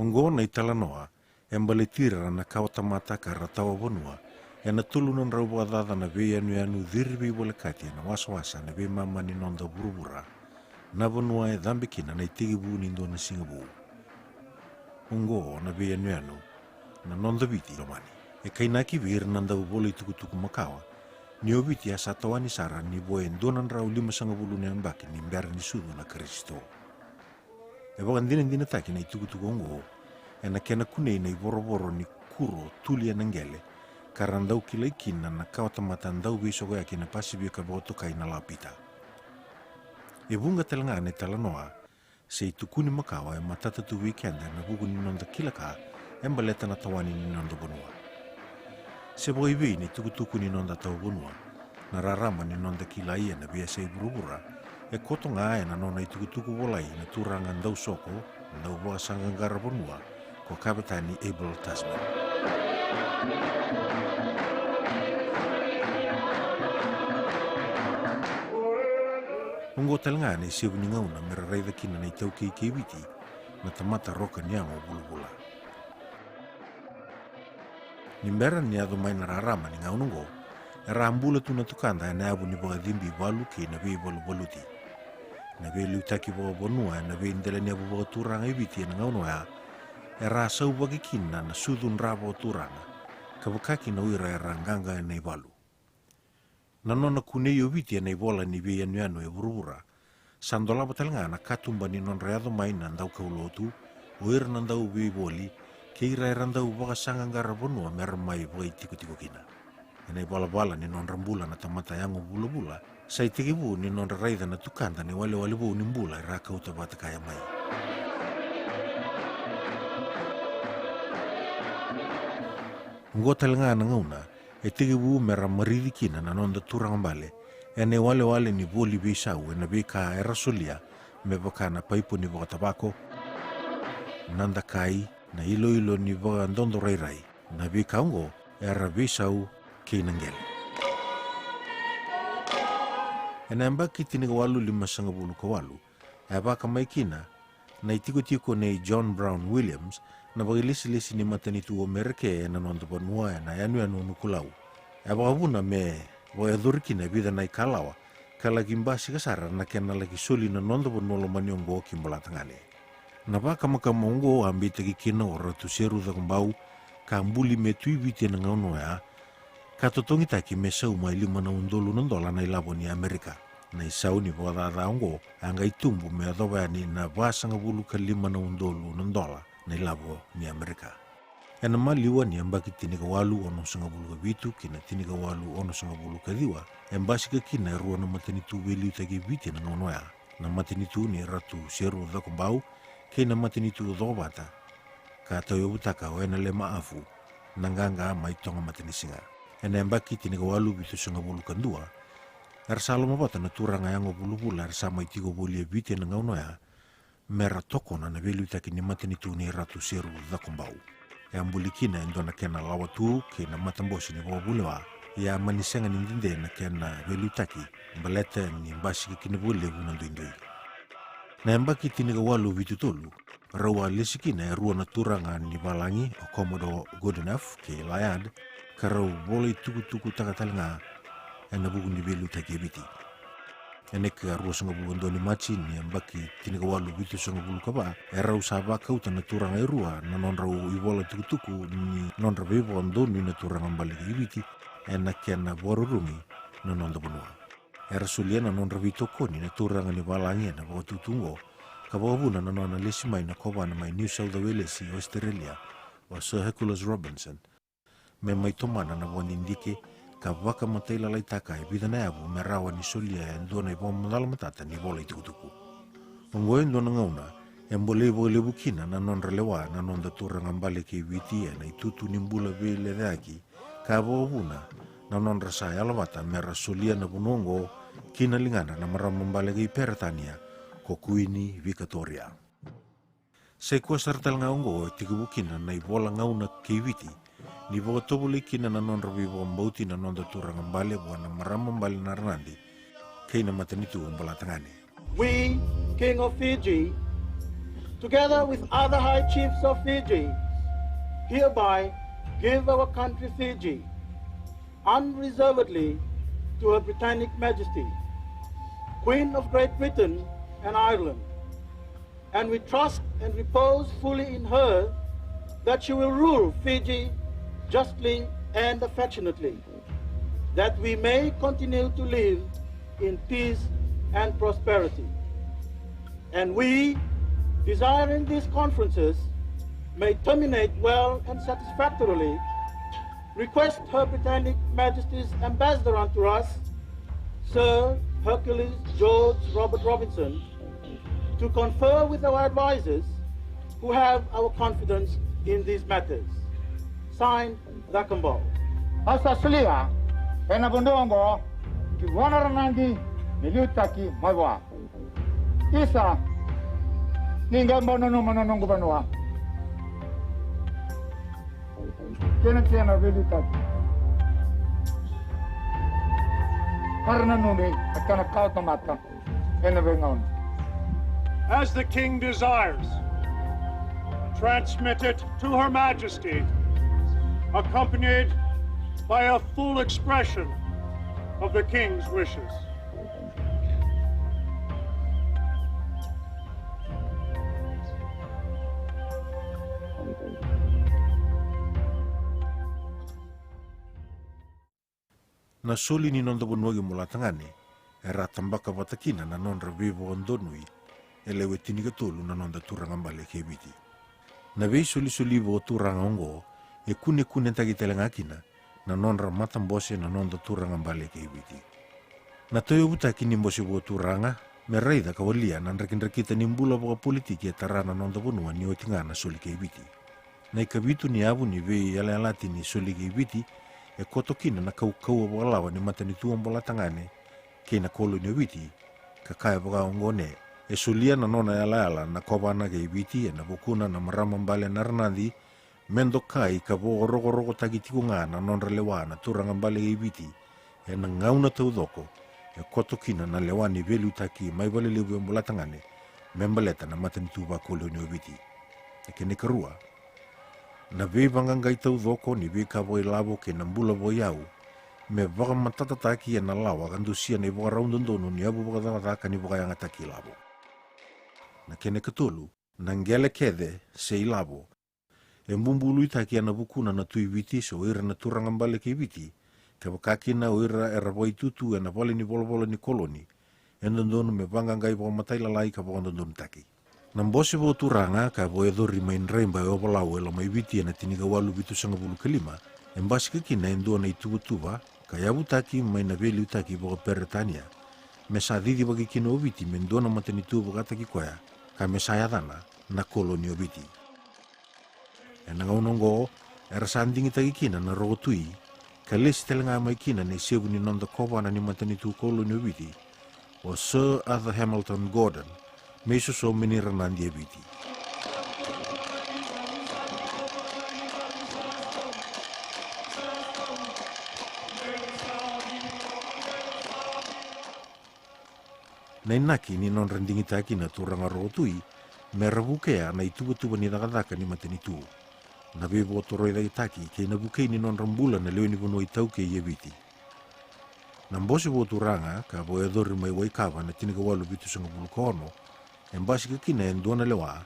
Ongo na italanoa, embaletira na kautamata ka ratawa bonua, e na tulunan rau dada na ve anu dhirbi wale kati na waswasa na ve mama ni nonda burubura, na bonua e dhambikina na itigibu ni ndo na singabu. Ongo na ve anu, na nonda biti romani. E kainaki vir nanda ubole tukutuku makawa, ni obiti asatawani sara ni boe donan rau 5 ni ambaki ni mber ni sudu na Kristo. E wakandina ndina taki na itukutuku ongo, e na kena kunei na iboroboro ni kuro tulia nangele, karandau kila ikina na kautamata ndau bisogo yaki na pasibio ka botokai na lapita. E bunga telangane talanoa, se itukuni makawa e matata tu weekenda na bugu ni nonda kilaka, embaleta na tawani ni nonda bonua. Se boibe ni tukutuku ni nonda tau bonua, na rarama ni nonda kila ia na biasa iburubura, e koto nga e na nona itukutuku bolai na turanga ndau soko, ndau boa sangangara bonua, ko kapitani Abel Tasman. Ungo talangane se uningauna mera raida kina na itau keikewiti, na tamata roka niango bulubula. Nimbera ni ado mai na rarama ni ngaunungo, e rambula tuna tukanda e na abu ni boga dhimbi walu ke na vei walu waluti. Na vei liutaki boga bonua e na vei ndele ni abu boga turanga ibiti e na ngaunua e rasau bagi kina na sudun rabo turanga, kabukaki na uira e ranganga e na iwalu. Na nona kunei obiti e na iwola ni vei anu e burubura, sandola batalanga na katumba ni non reado mai na ndau kaulotu, uira na ndau vei woli, ke ira e randau boga sangangara bonua mera mai boga itiko kina. E na iwala ni non rambula na tamata yango bula-bula, sa itikibu ni non raida na tukanda ni wale bu ni mbula e raka utabata kaya mai. Ngo talanga na ngauna, e tikibu mera maridikina na non da turangambale, e na wale ni boli beisau e na beka e rasolia, me baka na paipo ni boga tabako, nanda kai, na ilo ni boga ndondo rai, na beka ungo e rabisau keinangele. E na mbaki tiniga walu 5 ka walu, e baka maikina, na itiko nei John Brown Williams, na bagilisi ni matanitu o merke e na nonda banua e na anu nukulau. E baka buna me boya dhurikina vida na ikalawa, kalagi mbasi kasara na kena lagi suli na nonda banua maniongo kimbalatangane. Na baka makamongo ambita kikina o ratu seru da kumbau, ka ambuli me tui viti na ngaunoa, ka totongi taki me sau mai 5 dola na ilabo ni Amerika. Na isau ni boda ongo, anga itumbu me adoba ni na basanga bulu ka 5 dola na ilabo ni Amerika. E na maliwa ni ambaki tiniga walu ono sanga bulu ka vitu, kina tiniga walu ono sanga bulu ka diwa, embasi ka kina e rua na matanitu veli utagi viti na ngaunoa. Na matanitu ni ratu seru da kumbau, kena matanitu dhobata, ka tau butaka o ena le maafu, nanganga mai tonga matanisinga. Ena embaki tiniga walu bitu sanga bulu kandua, ersalo mabata na turanga yango bulu-bula ersama itigo boli e viti na ngaunoa, mera toko na velu itaki ni matanitu ni ratu seru dhakumbau. E ambulikina endo na kena lawatu ke na matambosi ni wabulewa, ia manisenga ni ndinde na kena velu itaki, baleta ni mbasi kikini bole Levu ndoi. Na embaki tiniga walu vitu tolu, rawa lesikina e rua na turanga ni balangi o komodo good enough ke layad, ka rau bole tuku takatalanga e na bugu ni velu itaki ebiti. E neka rua sanga bulu ndoni machi ni embaki tiniga walu vitu sanga bulu kaba, e rau sabaka uta na turanga e rua na non rau iwola tuku ni non rau vivo andoni na turanga mbaliki ibiti, e na kena borurumi na non da bonua. E rasulia na non ravito koni na turanga ni balangi na wakatutungo, ka wakabuna na nona lesi mai na kowana mai New South Wales i Australia o Sir Hercules Robinson, me mai tomana na wani indike ka waka mataila laitaka e bida na abu me rawa ni solia e ndona i boma madala matata ni bola i tukutuku. Ongoe ndona ngauna, e mbole Levu kina na non relewa na non da turanga mbale ke viti e na itutu ni mbula vile dhaki, ka wakabuna na non rasa alamata me rasulia na bunongo kina lingana na maramambale ke Peretania ko kuini Vakaturaga. Se kua sartal ngaungo tikibukina na ibola ngauna keviti ni boga tobole kina na non rabi bombauti na non da turanga mbale buana maramambale na ranandi keina matanitu umbalatangane. We, King of Fiji, together with other high chiefs of Fiji, hereby give our country Fiji unreservedly to Her Britannic Majesty, Queen of Great Britain and Ireland, and we trust and repose fully in her that she will rule Fiji justly and affectionately, that we may continue to live in peace and prosperity. And we, desiring these conferences may terminate well and satisfactorily, request Her Britannic Majesty's Ambassador unto us, Sir Hercules George Robert Robinson, to confer with our advisors who have our confidence in these matters. Signed, Dakambo. Asa sulia, penabundongo, ki wanaranandi, niliutaki mawa. Isa, ninga mbonono manonongo banwa. Kena niliutaki. Karena nuni, akana kauta mata, enavengon. As the King desires, transmit it to Her Majesty, accompanied by a full expression of the King's wishes. Na soli ni nonda bonuagi mula tangani, e ratambaka watakina na nonra vivo ondonui, e lewe tiniga tolu na nonda turanga mbale kebiti. Na vei soli vo turanga ongo, e kune tagitelenga kina, na nonra matambose na nonda turanga mbale kebiti. Na toyo buta kini mbose vo turanga, me raida kawalia na nrekinrekita nimbula boka politiki e tarana nonda bonua ni otingana soli kebiti. Na ikabitu ni avu ni vei alati ni soli kebiti, e kotokina na kaukau boka lawa ni matani tuang bola tangane, ke na kolo ni witi, ka kaya boka ongone, e solia na nona ala na kobana ke witi e na bokuna na marama mbale naranadi, mendo kai ka bo rogo tagitiku nga na nonra lewana turanga mbale ke witi, e na ngauna tau doko, e kotokina na lewani velu taki mai bale levu bola tangane, membaleta na matani tuba kolo ni witi. E ke ne karua, na vei vangangai tau doko ni vei ka voi lavo ke na mbula voi au, me vaka matatataki e na lawa kandusia na ivoka raundondono ni abu vaka tatataka ni vaka yangataki lavo. Na kene katolu, na ngele kede se i lavo, e mbumbulu itaki ana vukuna na tui viti so ira na turanga mbale ke viti, ke vakakina o ira e ravoi tutu e na vole ni volovolo ni koloni, e ndondono me vangangai vaka matailalai ka vaka ndondono taki. Na mbose vo turanga ka vo edori main remba e ovalau e la mai viti e na tiniga walu vitu sanga bulu kelima, e mbasi kakina e ndona i tuva ka yabu taki mai na veli utaki vo peretania, me sa didi waki kino o viti me ndona matani tuva kataki koea, ka me sa yadana na koloni o viti. E na ngaunongo, e rasandingi taki kina na rogotui, ka lesi telenga mai kina ne sevu ni nonda kova na ni matani tu koloni o viti, o Sir Arthur Hamilton Gordon, me so meni ranandi e viti. Na inaki ni non rendingi taki na turanga rotui, me ravukea na ituba ni nakadaka ni matani tu. Na vevo toroi dai taki ke na bukei ni non rambula na leo ni vono i tau ke i e viti. Na mbose vo turanga ka vo edori mai waikava na tiniga walu vitu sanga bulukono, e mbasi kakina e ndona lewa,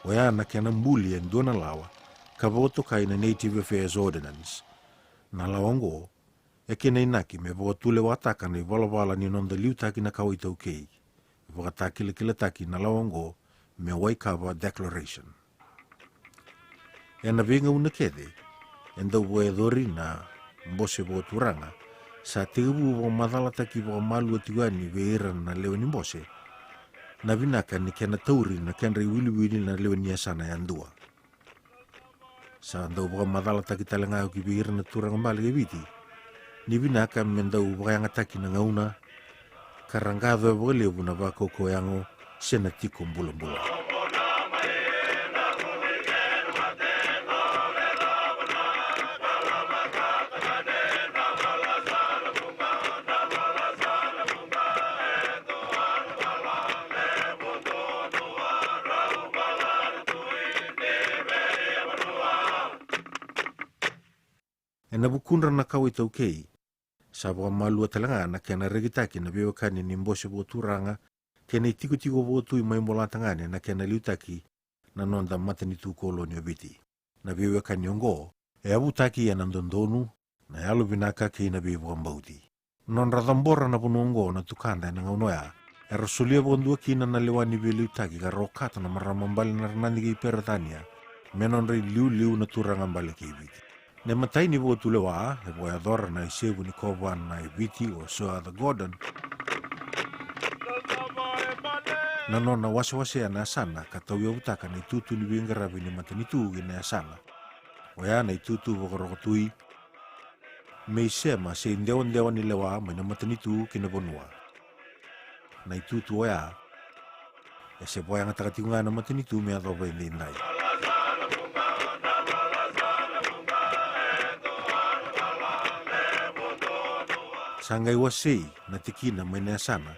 o ea na kena mbuli e ndona lawa, ka vo tokai na Native Affairs Ordinance. Na lawango, e kena inaki me vo tule wataka na i valavala ni nonda liu taki na kawa i tau kei. Vakataki le taki na lawango me waikava Declaration. E na venga una kede, e ndau vo edori na mbose vo turanga, sa tegavu vo madala taki vo malu atiwani ve ira na leo ni mbose, na vinaka ni kena tauri na kena wili na leo ni asana ya ndua. Sa ndau vo madala taki talanga ki ve ira na turanga mbale ke viti, ni vinaka me ndau vo yangataki na ngauna, karangado e vo levu na vakoko yango sena tiko mbula. na bukunra na kau itau kei, sabwa malua talanga na kena regitaki na bewakani ni mbose Vakaturaga, kena itiko votu mai molatangane na kena liutaki na nonda matani tu koloni obiti. Na bewakani ongo, e abutaki ya nandondonu, na yalu binaka kei na bewa mbauti. Non radambora na punongo na tukanda na ngaunoya, e rasulia bondua kina na lewani liutaki ka rokata na maramambali na ranani kei peratania, menon rei liu na turanga mbali kei biti. Ne matai ni votu lewa, e boya dora na isebu ni kovan na ibiti o soa the Gordon, na nona wase ya na sana katau ya utaka na itutu ni bingarabi ni matanitu gina ya sana. Oya na itutu vokorokotui, me sema se indewa ni lewa mai na matanitu kina bonua. Na itutu oya, e se boya ngatakatinga na matanitu me adoba ini nai. Sangai wasei na tikina mai na sana.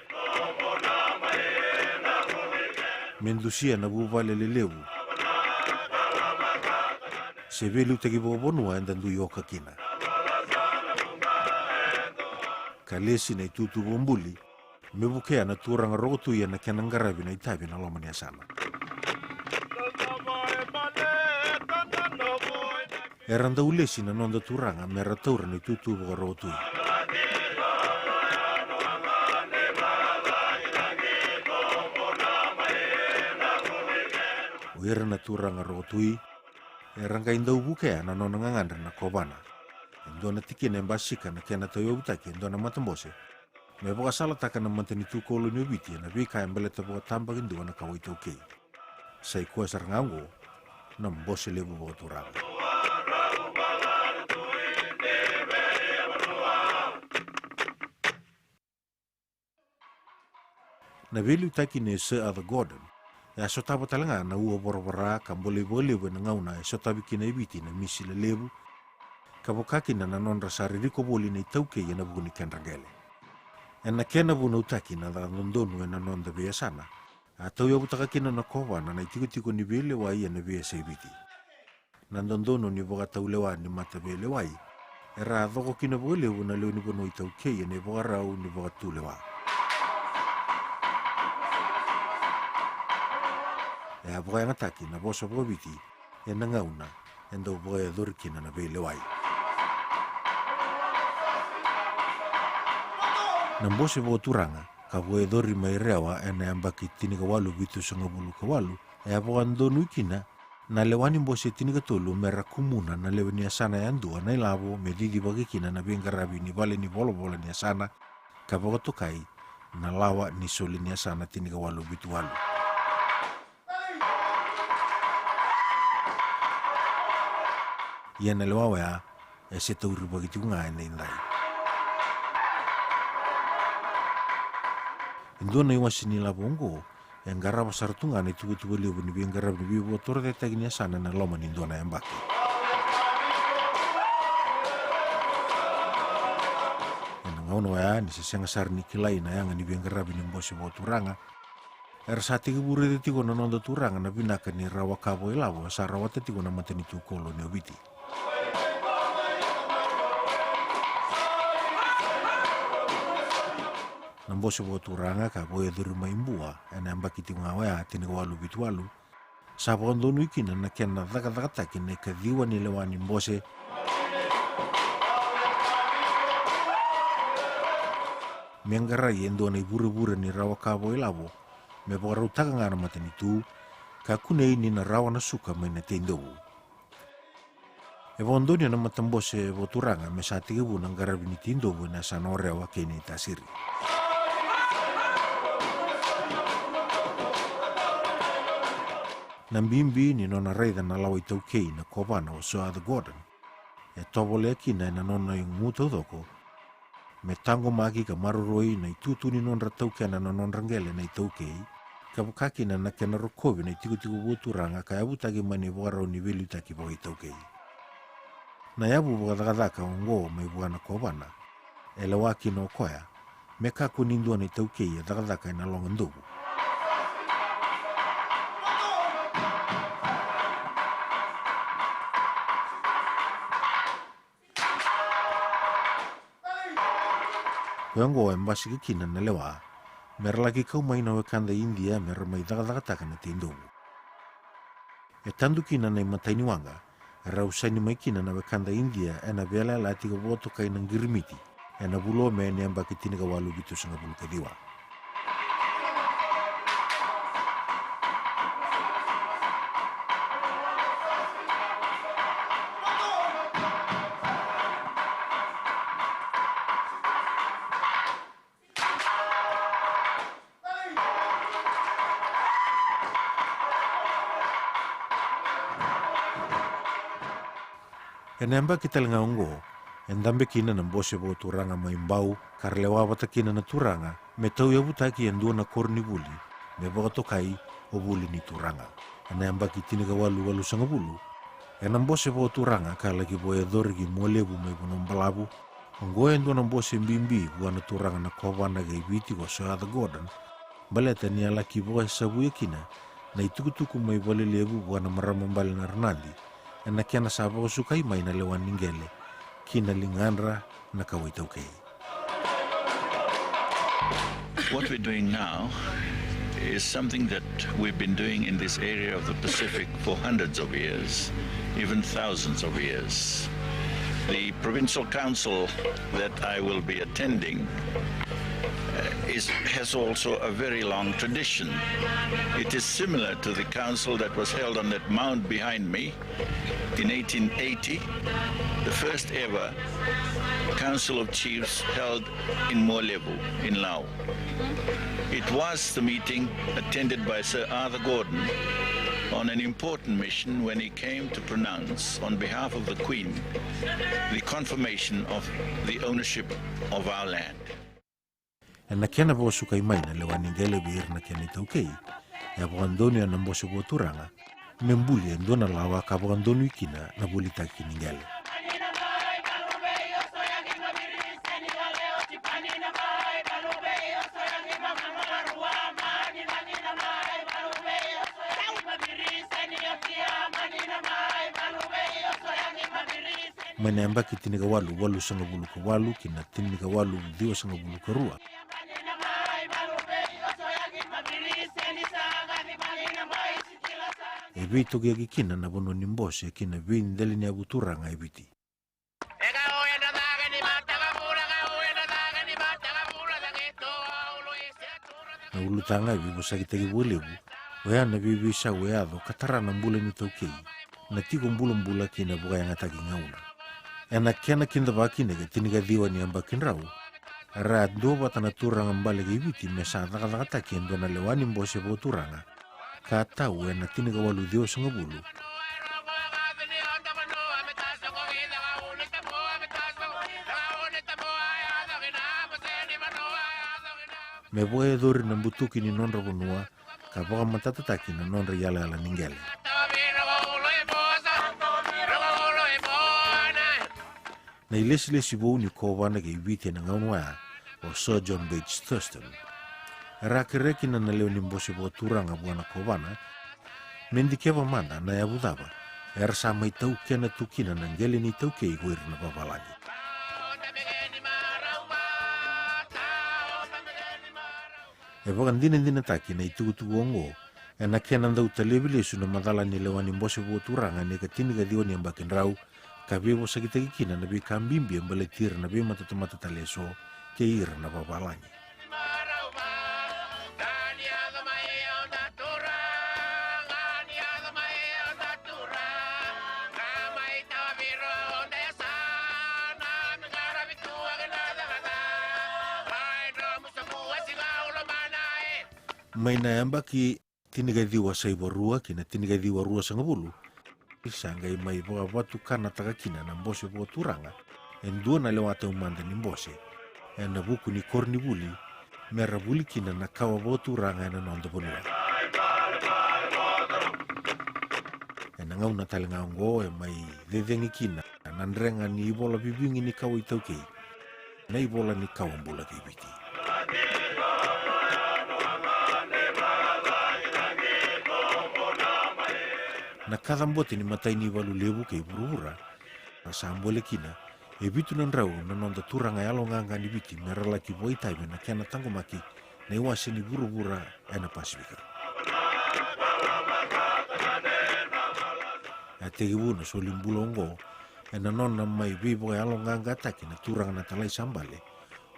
Mendusia na buvale Levu. Se velu teki bonua endandu yoka kina. Kalesi na itutu bombuli, mebukea na turanga rotu ya na kenangarabi na itabi na lomani ya sana. Eranda ulesi na nonda turanga merataura na itutu boka rotu. Uera na turanga rotui, eranga indau bukea na nona ngangandra na kobana. Indona tiki na mbasika na kena tayo utaki indona matambose. Me boka salataka na mantani tu koloni obiti na vika embeleta boka tambak indua na kawaita ukei. Sai kuasa rangango na mbose Levu Vakaturaga. Na veli utaki ne Sir the Gordon, ya sotaba talanga na ua borobora ka bole na ngauna e sotabiki na ibiti na misi le Levu, ka bokaki na nanonra saririko boli na itauke ya na buguni kenrangele. E na kena buna utaki na nondonu e na nonda bea sana, a tau ya butaka kina na kowana na itiko ni bele wai e na bea sa ibiti. Na nondonu ni boka tau lewa ni mata bele wai, e ra dhoko kina boka Levu na leo ni bono itauke ya ne boka rau ni boka tu lewa. E a boka ngataki na bosa boka biti, e na ngauna, e ndau boka e dhorikina na bele wai. Na mbose Vakaturaga, ka boe dhori mai rewa e na ambaki tinika walu bitu sangabulu ka walu, e a boka ndonu ikina, na lewani mbose tinika tolu mera kumuna na lewani asana ya ndua na ilavo me didi bagikina na bingarabi ni vale ni bolo ni asana, ka boka tokai, na lawa ni soli ni asana tinika walu bitu walu. Ia na lewa wea, e se tauri bagiti unga e na indai. Indona iwasi ni labongo, e ngaraba saratunga na tuku Levu ni bingarabi ni bibu otoro te tagi ni asana na loma ni indona embaki. E na ngauna wea, ni se sengasar ni kilai na yanga ni bingarabi ni mbose Vakaturaga, era sati kibure te tiko na nonda turanga na binaka ni rawa kabo ilavo, sa rawa te tiko na matani tu koloni obiti. Na mbose Vakaturaga ka boe dhuri maimbua, e na ambaki tinga wea tinika walu bitu walu, sa pondonu ikina na kena dhakataki na kadhiwa ni lewani mbose, miangarai endona ibure ni rawa kabo ilavo, me boka rautaka ngana matani tu, ka kune ini na rawa na suka mai na teindobu. E pondoni na matambose Vakaturaga me sa tikibu na ngarabi ni teindobu na sa norewa kene itasiri. Na mbimbi ni nona reida na lawa itaukei na kobana o Sir the Gordon, e tobole kina na nona inguta udoko, me tango maki ka maruroi na itutu ni nonra taukena na nonrangele na itaukei, ka bukaki na kena rokovi na itiko Vakaturaga ka abutagi mani bokarau ni velu taki boka itaukei. Na yabu boka ongo mai buana kobana, e lawaki no koya, me kaku nindua na itaukei e dakadaka na longandobu. Wengo embasi ki kina na lewa. Mera lagi kau maina wekanda India mera mai daga na tindongu. E tandu kina na mataini wanga, rausani mai kina na wekanda India na vela lati ka voto kai na ngirimiti, na bulo me ne amba kitini ka walu gitu sanga bulu kadiwa. Enemba kita lenga ongo, endambe kina na Bose bo turanga maimbau, karlewa wata kina na turanga, me tau ya butaki endua na korni buli, me baka tokai o buli ni turanga. Enemba kitini ka walu sanga bulu, enam Bose bo turanga ka lagi boya dorgi mo Levu mai bunong balabu, ongo endua na Bose mbimbi buana turanga na kovana ga ibiti ko sa the Gordon, baleta ni alaki boya sabu ya kina, na itukutuku mai bale Levu buana maramambali na Ronaldi, na kiana saba ko sukai mai na lewan ningele kina linganra na kawaitaukei. What we're doing now is something that we've been doing in this area of the Pacific for hundreds of years, even thousands of years. The provincial council that I will be attending has also a very long tradition. It is similar to the council that was held on that mound behind me in 1880, the first ever Council of Chiefs held in Levu in Laos. It was the meeting attended by Sir Arthur Gordon on an important mission when he came to pronounce on behalf of the Queen the confirmation of the ownership of our land. Na kiana bo sukai mai na lewan ningele bir na kiana itaukei, ya bwandoni na Bose bo turanga, membuli endona lawa ka bwandoni ikina na buli taki ningele. Menemba kitini ka walu sanga bulu ka walu kina tini ka walu diwa sanga bulu ka rua. Ebi togi agi kina na bono ni Bose kina vini deli ni abu turanga ebiti. Na ulutanga ebi bosa kitagi Levu, wea na bibi sa wea do katara na mbula ni taukei, na tiko mbula kina buka yang atagi ngauna. Ena kiana kinda baki nega tiniga diwa ni amba kinrau, ra do bata na turanga mbale ga ibiti mesa daka kien do na lewani Bose bo turanga, ka tau ena tiniga walu diwa sanga bulu. Me boe dori na mbutuki ni nonra bonua, ka boka matatataki na nonra yala ningele. Na ilesi bou ni kowana ke ibiti na ngaunwa o Sir John Bates Thurston. Rakereki na leo ni Bose bo turanga buana kowana, mendikeva manda na yabudaba, sa mai tau kena tukina na ngele ni tau kei guir na babalagi. E wakandina taki na itukutu ongo, na kena ndau talebile su na madala ni lewani Bose bo turanga ne ka tiniga diwa ni ambakin rau, ka bebo sakitagi kina na bi kambimbi ambale tira na bi matatamata taleso ke ira na babalangi. Mai na yamba ki tiniga diwa sa ibarua kina tiniga diwa rua sanga bulu. Isangai mai boa watu kana takakina na Bose bo turanga, endua na lewata umanda ni Bose, na buku ni korni buli, mera buli kina na kawa bo turanga na nondo bonua. Na ngau na talinga ongo mai dedengi kina, nandrenga ni ibola bibingi ni kawa itaukei, na ibola ni kawa mbula kibiti. Na kadambote ni matai ni walu Levu kei burura, na sambole kina, E vitu nan rau na nonda turanga e alo nganga ni biti me ralaki voitai me na kena tangomaki na iwase ni bura-bura e na Pasifika. E te iwu na solimbula ongo e na nona mai vivo e alo nganga ataki na turanga na talai sambale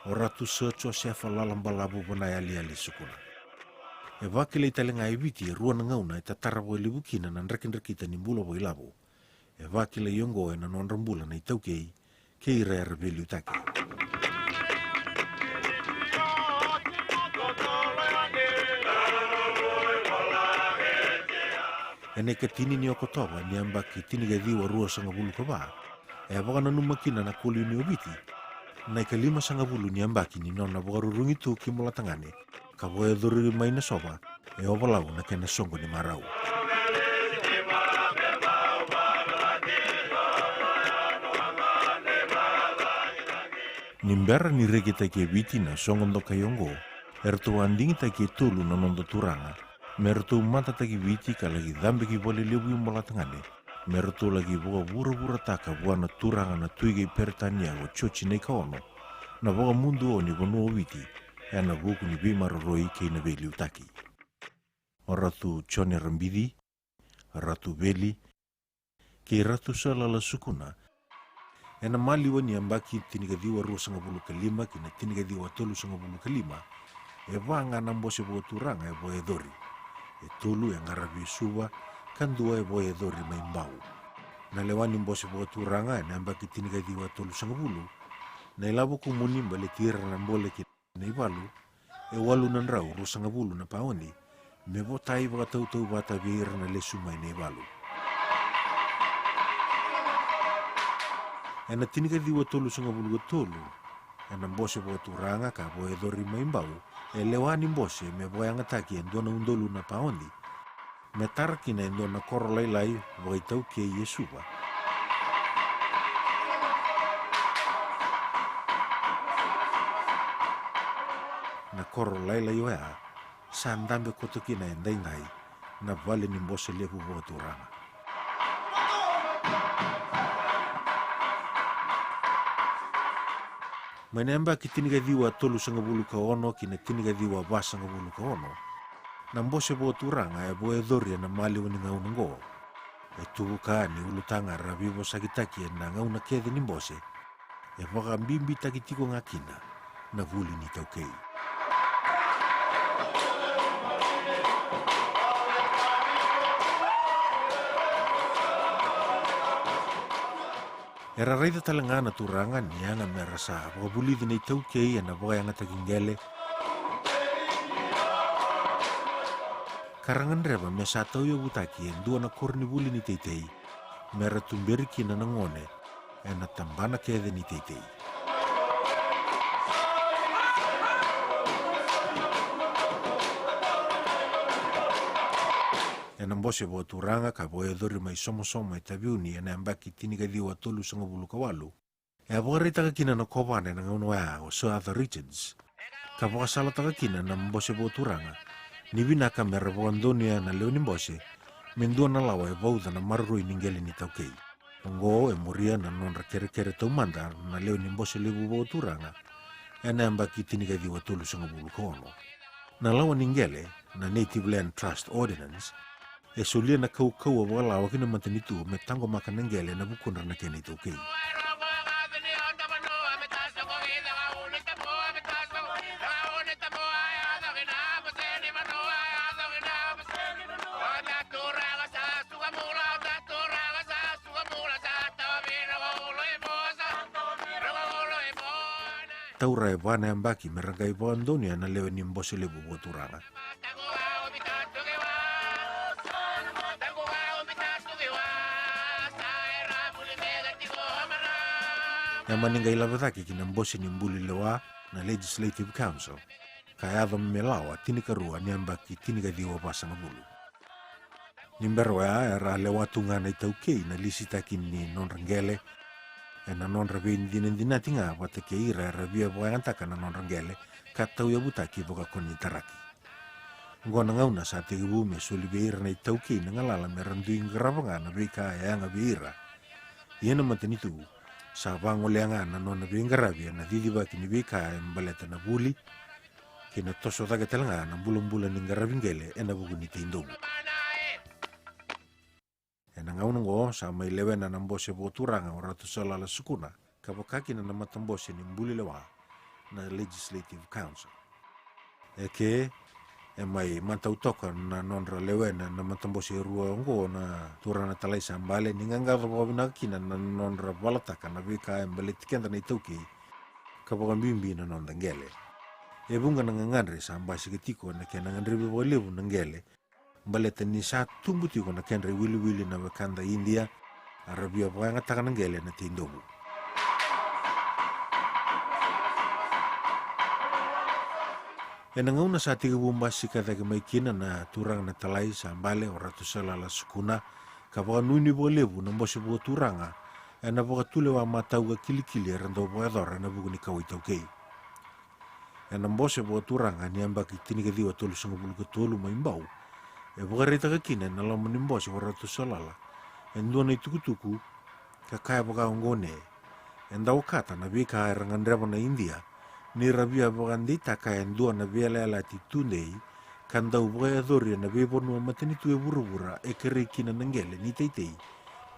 o ratu searcho sefa lalambalabu banai ali sukuna. E wakile italenga e viti e rua na ngauna e tatara vo e livukina na nrekin-rekita ni mbula vo i lavo. E wakile iongo e na non rambula na itaukei ke ira e rebeli utaki. E ne ka tini ni okotowa ni ambaki tini ga diwa rua sanga bulu ka ba. E waka na numakina na kuli ni obiti. Na ika 5 sanga bulu ni ambaki ni nona wakarurungi tu ki mula tangane. Ka voe dhuri mai na soba e ovalau na kena songo ni marau. Nimbera ni rege take viti na songo ndo kayongo. Ertu andingi take tulu na nondo turanga. Mertu mata take viti ka lagi dhambe ki vole Levu mula tangane. Mertu lagi voga vura taka buana turanga na tuige pertania o chochi nei kaono. Na voga mundu o ni vonu o viti. E na vuku ni bimaroroi ke na veli utaki. O ratu Chone Rambidi, ratu veli, ke ratu salala sukuna. E na maliwa ni ambaki tinigadiwa 2.5 ki na tinigadiwa 3.5. E vanga na mbose vo turanga e vo edori. E tulu e ngarabi suwa, kandua e vo edori maimbau. Na lewani mbose vo turanga e na ambaki tinigadiwa 3.5. Na ilabo kumuni mbale tira na mbole ki na iwalu, e walu nan rau 2.5 na paoni, me votai vakatau vata vira na lesu mai na iwalu. E na tinigadiwa 3.5, e na mbose vo turanga ka vo edori maimbau, e lewani mbose me vo angataki e ndona undolu na paoni, me taraki na ndona koro lailai vo itau ke Yesuwa. Na koro laila yoea, sa ndambe kotoki na endaingai, na vale ni mbose Levu vo turanga. Manemba ki tinigadiwa 3.5 ka ono ki na tinigadiwa 2.5 ka ono. Na mbose vo turanga e vo edhoria na mali wani ngaunango. E tuvuka ni ulutanga ravivo sagitaki e na ngauna kede ni mbose. E waka mbimbi takitiko ngakina, na vuli ni taukei. Era raida talanga na turanga ni anga merasa wakabuli dina itaukei e na waka anga takingele. Karangan reba me sa tau yo butaki e ndua na korni buli ni teitei. Mera tumberiki na nangone e na tambana kede ni teitei. E na mbose vo turanga ka vo edhori mai somo e tabiuni e na ambaki tinigadiwa 3.5. E a voka reitaka kina na kovane na ngaunoa o Sir Arthur Richards. Ka voka salataka kina na mbose vo turanga. Ni vinaka mera vo andonia na leo ni mbose. Mendua na lawa e vauda na marurui ningeli ni taukei. Ongo e moria na nonra kere taumanda na leo ni mbose Levu vo turanga. E na ambaki tinigadiwa 3.5. Na lawa ningele na Native Land Trust Ordinance. E solia na kau a wala wakina matanitu me tango makanangele na bukundra na kena itaukei. Taura e wana e mbaki me rangai vo andonia na leo ni mbose Levu vo turanga. E maninga ilavataki ki na mbose ni mbuli lewa na Legislative Council. Ka ava melawa tinikarua ni ambaki tinigadiwa 2.5. Nimbero e ra lewa tunga na itaukei na lisitaki ni nonrangele. E na nonraveni dinendinati nga wata ke ira e ravia voyantaka na nonrangele ka tau yabutaki voka koni taraki. Ngona ngauna sa te iwu me soli veira na itaukei na ngalala me randuing gravanga na vika e anga veira. Iena matanitu sa vangoleanga na nona vingaravia na didiva kini vika mbaleta na buli kina toso taga telanga na bulung-bula ni ngaravingele ena buguni tindobu. Ena ngaunango sa may lewena ng bose boturanga o rato sa lala sukuna kapakaki na namatambose ni mbuli lewa na Legislative Council. Eke may mantautoka na nonra lewena na matambose ruango na turana talay sa ambale ni ngangava wabinakina na nonra balataka na vika mbalitikenda na itauki kapakambimbi na nondangele. Ebunga nangangandre sa ambasi ketiko na kaya nangandribe wa Levu nangele baleta ni sa tumbutiko na kenre wili-wili na wakanda India arabia wanga taka nangele na tindobu. Enangauna sa tiga bumbasi katake maikina na turang na talay sa ambale o rato sa lala sukuna kapaka nuni wa Levu na mbose buwa turanga na wakatule wa matauga kilikili rando buwadora na buguni kawitaukei. Ena mbose buwa turanga ni ambaki tinikadiwa tolu sangabulu ketolu maimbau bukarita kakina na lama ni mbose wa rato sa lala endua itukutuku kakaya baka ongone enda wakata na bika airangandreba na India ni rabia bakandita kaya endua na biala alati tundei kandau baka adhoria na bebonu matanitu bura-bura kere kina nangele ni teitei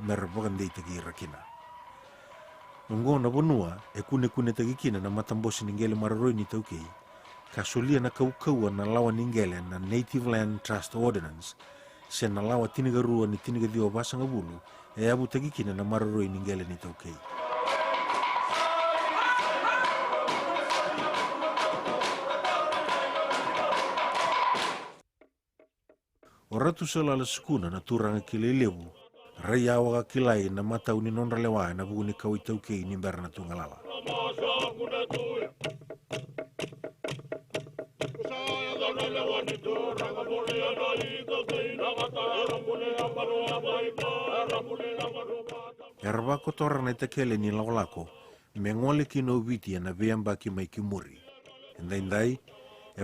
mer bakandita kirakina. Nongo na bonua kune tagikina na matambosi ningele mararoi ni taukei kasulia na kaukaua na lawa ningele na Native Land Trust Ordinance se na lawa tinigarua ni tinigadiwa basanga bulu abu tagikina na mararoi ningele ni taukei. Oratu salala sukuna na turanga kile Levu raya waga kilai na matau ni nonra lewa na buguni kawitaukei ni berna tungalala. Erba kotora na itakele ni laulako mengole kino viti na viamba ki mai kimuri. Indai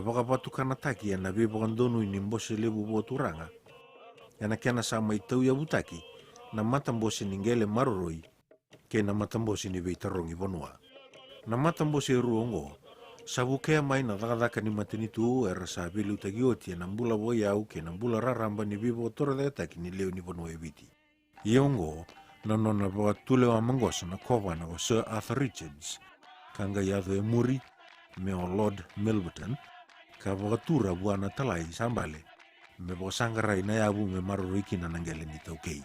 baka patukana taki na bebakandonu ni mbose Levu buwa turanga yana kena sa mai tau ya butaki na matambose ningele maroroi ke na matambose ni veitarongi bonua. Na matambose ruongo sabukea mai na dakadaka ni matinitu sa bilu tagioti na mbula boyau ke na mbula raramba ni bibo tora taki ni leo ni bonua eviti. Iongo na nona bawa tule wa mangosa na kovana wa Sir Arthur Richards kanga yadho muri me o Lord Milverton ka Vakatura buana talai sambale me bosangarai na yabu me maroriki na nangele ni taukei.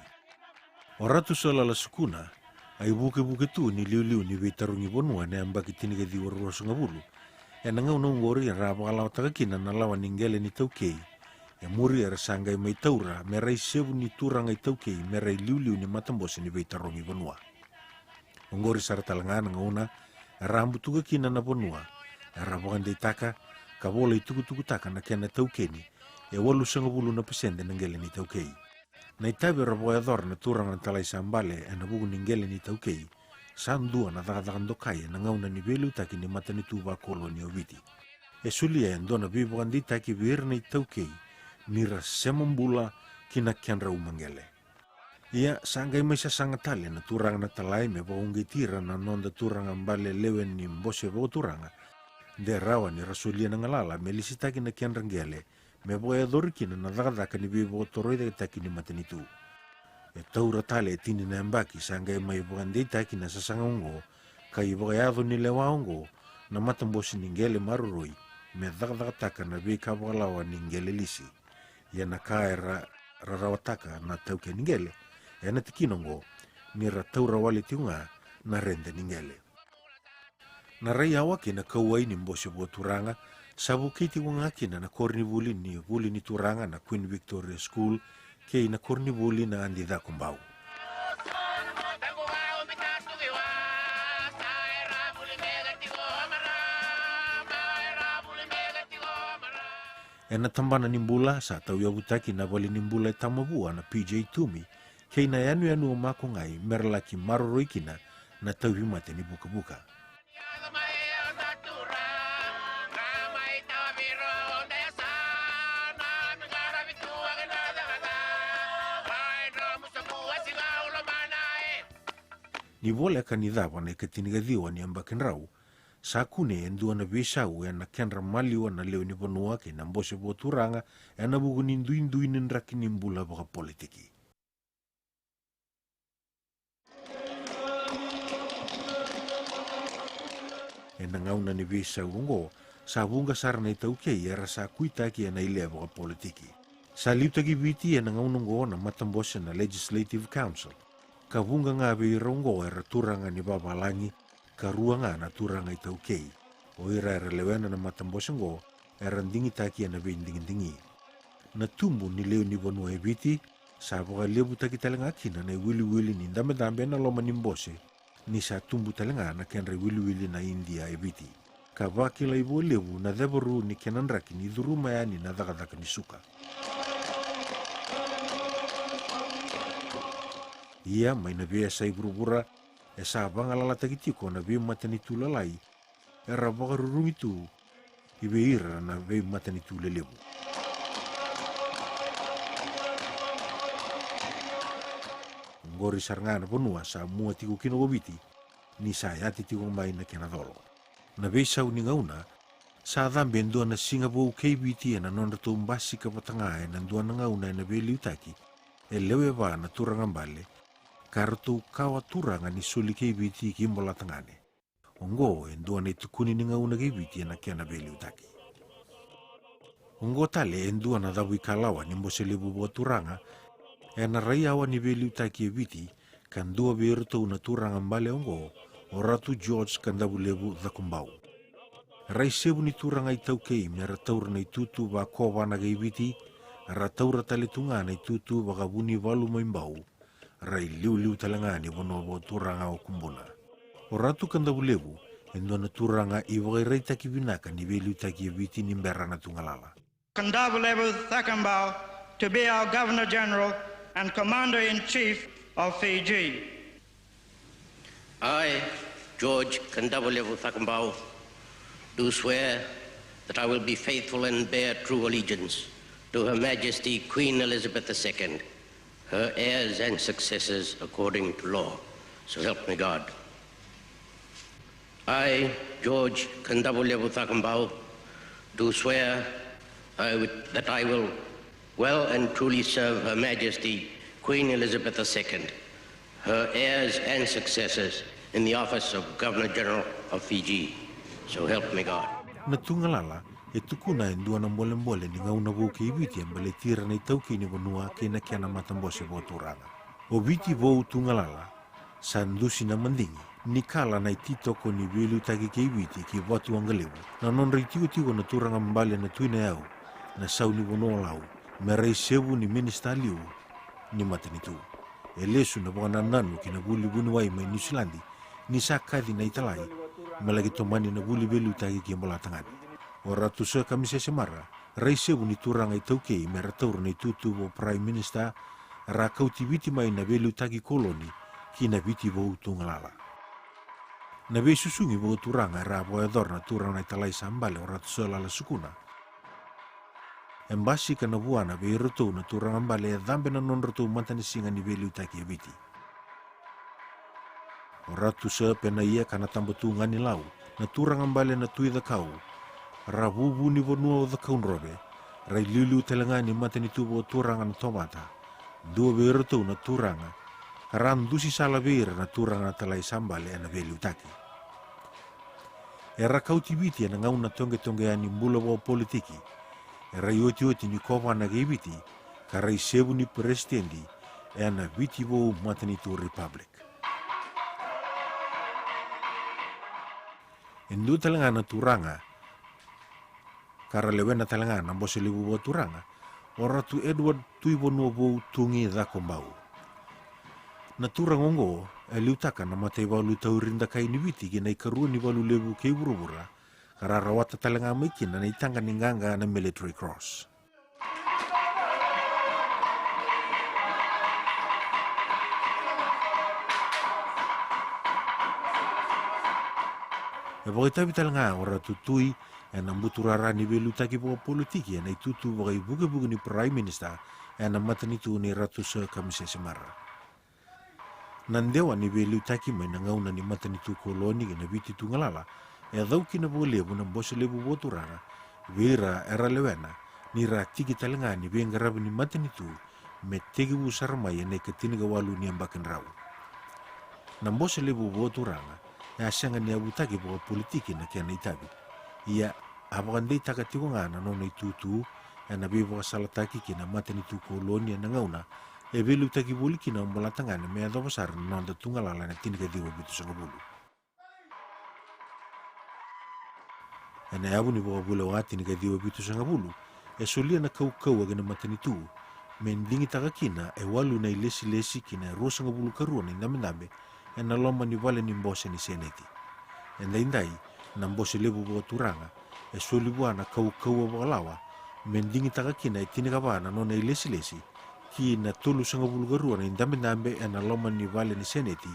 Oratu salala sukuna ai buke tu ni liu ni veitarungi bonua ne ambaki tinigadi warroso ngabulu nangau ngori rabakalaw takakina na lawa ningele ni taukei muri sangai mai taura merai sevu ni turanga i taukei merai liu ni matambose ni veitarungi bonua. Ngori saratalangan ngauna rambu tukakina na bonua rabakan deitaka kabola itukutuku taka na kena taukeni 80% nangele ni taukei. Na itabe raboya dhor na turang na talay sa ambale na bugu ningele ni taukei sandua na dakadakan dokaya na ngauna ni belu taki ni mata ni tuba kolo ni obiti. Sulia endo na bibukan di taki bir na taukei nira semambula kinakyan rau mangele. Ia sangai may sasangatali na turang na talay me baunggi tira na nonda turang ambale lewen ni mbose bo turanga de rawa ni rasulia na ngalala melisitaki na kyan ranggele me boya dorikina na dakadaka ni bibo toroi de taki ni matanitu. Taura tale tini na mbaki sangai may bukan taki na sasangongo kay boyado ni lewaongo na matambosi ningele maruroi me dakadaka na bi kabalawa ningele lisi. Ya na kaira rarawataka na tauke ningele na tikinongo ni rataura wali tiunga na rende ningele. Na raya waki na kawai ni mbose buwa turanga sabu kiti wangakina na korni vuli ni turanga na Queen Victoria School kei na korni vuli na andida kumbau. Na tambana nimbula sa tau yabutaki na bali nimbula tamabua na PJ Tumi kei na yanu o makungai merlaki maroroikina na tau himate ni buka-buka. Ni vole kanidhawa na ikatinigadhiwa ni ambakin rau, sa kune endua na besau na kenra maliwa na leo ni vanua ke na mbose Vakaturaga na bugu ni ndui nindaki ni mbula baka politiki. Na ngauna ni besau ngo, sa bunga sarna itaukei era sa kuitaki na ilea baka politiki. Sa liutaki viti na ngauna ngo na matambose na Legislative Council. Kavunga nga veirongo era turanga ni babalangi, karua nga na turanga itaukei. O ira era lewena na matambosengo era ndingi taki na veindingi. Na tumbu ni leo ni vanua eviti, sa baka Levu taki talenga kina na wili ni dambe na loma nimbose, ni sa tumbu talenga na kenre wili na India eviti. Ka vakila ivo Levu na devaru ni kenanraki ni dhuruma yani na dhakadhaka ni suka. Ia mai na vea sa iburubura e sa bangalala takitiko na vea matani tulalai e rabakarurungi tu i veira na vea matani tulelevu. Ngori sarngana ponua sa mua tiko kino gobiti ni sa yati tiko mai na kenadolo. Na vea sa uningauna sa dhambe ndua na Singapore KBT na nonrato mbasi kapatanga na ndua na ngauna na vea liutaki e lewe va na turangambale kartu kawa turanga ni suli KBT kimbola tangane. Ongo endua na itukuni ni ngauna KBT na kiana veli utaki. Ongo tale endua na dhabu ikalawa ni mbose Levu Vakaturaga na raiawa ni veli utaki eviti kan dua beruto una turanga mbale ongo o ratu George kan dhabu Levu dhakumbau. Rai sebu ni turanga itaukei mera taura na itutu va kova na KBT ra taura tale tunga na itutu vakabuni valu maimbau. Rai liu talangani vono Vakaturaga o kumbuna. O ratu kan dhabu Levu endua na turanga i vakairai taki vinaka ni veli taki eviti ni mbera na tungalala. Kandavu Levu Thakambau to be our Governor General and Commander-in-Chief of Fiji. I, George Kandavu Levu Thakambau, do swear that I will be faithful and bear true allegiance to Her Majesty Queen Elizabeth II, her heirs and successors according to law. So help me God. I, George Kandavu Levu Thakambau, do swear that I will well and truly serve Her Majesty Queen Elizabeth II, her heirs and successors in the office of Governor General of Fiji. So help me God. Na tungalala e tukuna endua na mbole ni ngauna vo KBT ambale tira na itauki ni vanua ke na kiana matambose Vakaturaga. O viti vo tungalala sandusi na mandingi ni kala na ititoko ni velu taki KBT ki vatu angalevu na nonra tigo na turanga mbale na tuina yao na sauni vono lau merei sevu ni minista liu ni matanitu. E lesu na wana nanu ki na buli wai mai New Zealandi ni sakadi na italai malagi tomani na buli velu taki ki mbola tangani. O ratu sa kamise semara rei sevu ni turanga itaukei mera taur na itutu vo Prime Minister ra kauti viti mai na velu taki koloni ki na viti vo tungalala. Na vei susungi Vakaturaga ra voedor na turanga italai sambale o ratu sa lala sukuna. Embasi kana vuana vei rotou na turanga mbale e dhambe na non rotou mantani singa ni velu taki e viti. O ratu sa pena ia kana tambatu ngani lau na turanga mbale na tui kau ra vuvu ni vonua o kaunrobe rai liu telengani matani tubo turanga na tomata dua vei rotou na turanga randusi sala veira na turanga talai sambale na velu taki. Era kauti viti na ngauna tonge ani mbula wa politiki. Era yoti ni kova na geviti karai sevu ni presidendi na viti wo matani tu republic. Endu talangana turanga karalewena talangana mbose Levu Vakaturaga o ratu Edward tuivono vo tungi dhakombau. Na turangongo e liutaka na matei walu taurinda kai ni viti ki na ikarua ni walu Levu kei burubura karara wata talanga maikina na itanga ninganga na military cross. E wakitabi talanga ora tutui e na muturara ni velu taki po politiki e na itutu wakai buke ni Prime Minister e na matanitu ni ratu sa kamise semara. Nandewa ni veliu taki mai na ngauna ni matanitu koloni na viti tungalala e dhau kina po Levu na Bose Levu Vakaturaga vera era lewena ni ra tiki talenga ni venga rabi ni matanitu me tegi usara mai e neka tiniga walu ni ambaken rau. Na Bose Levu Vakaturaga e asanga ni abutaki po politiki na kia na itabi. Ia abakandei takatiwa ngana nona itutu e na bewa salataki kina matanitu koloni na ngauna e velu taki buli kina mbalatangana me adho basar na nonda tungalala na tiniga diwa bitu sangabulu. E na abu ni boka bule wa tiniga diwa bitu sangabulu e solia na kau agana matanitu me ndingi takakina e walu na ilesi kina e rosa ngabulu karua na indame e na loma ni vale ni Bose ni seneti. E ndai na Bose Levu Vakaturaga e soliwa na kau abakalawa me ndingi takakina e tiniga wana nona ilesi ki na tolu sangabulu karua na indame e na loma ni vale ni seneti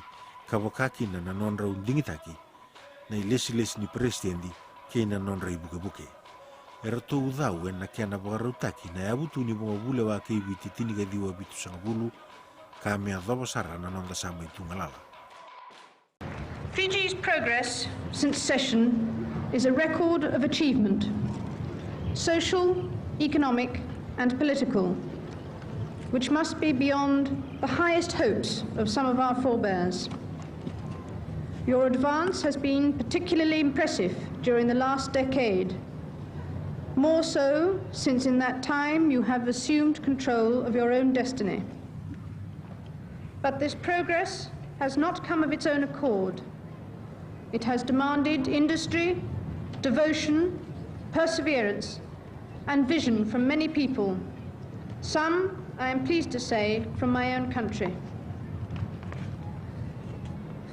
kawakaki na nonra undingi taki na ilesi ni presidenti ke na nonra ibuke. Era to udau e na kia na bakarautaki na abutu ni bunga bule wa ke ibiti tiniga diwa bitu sangabulu ka mea dhabasara na nonda sama itungalala. Fiji's progress since session is a record of achievement, social, economic and political, which must be beyond the highest hopes of some of our forebears. Your advance has been particularly impressive during the last decade, more so since in that time you have assumed control of your own destiny. But this progress has not come of its own accord. It has demanded industry, devotion, perseverance, and vision from many people, some, I am pleased to say, from my own country.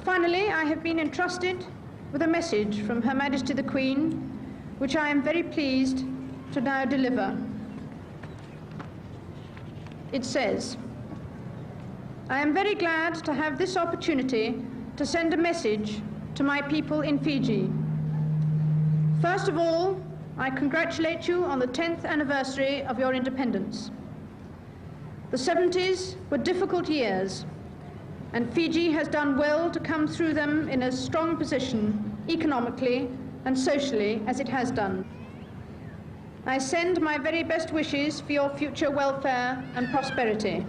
Finally, I have been entrusted with a message from Her Majesty the Queen, which I am very pleased to now deliver. It says, I am very glad to have this opportunity to send a message to my people in Fiji. First of all, I congratulate you on the 10th anniversary of your independence. The 70s were difficult years, and Fiji has done well to come through them in a strong position, economically and socially, as it has done. I send my very best wishes for your future welfare and prosperity.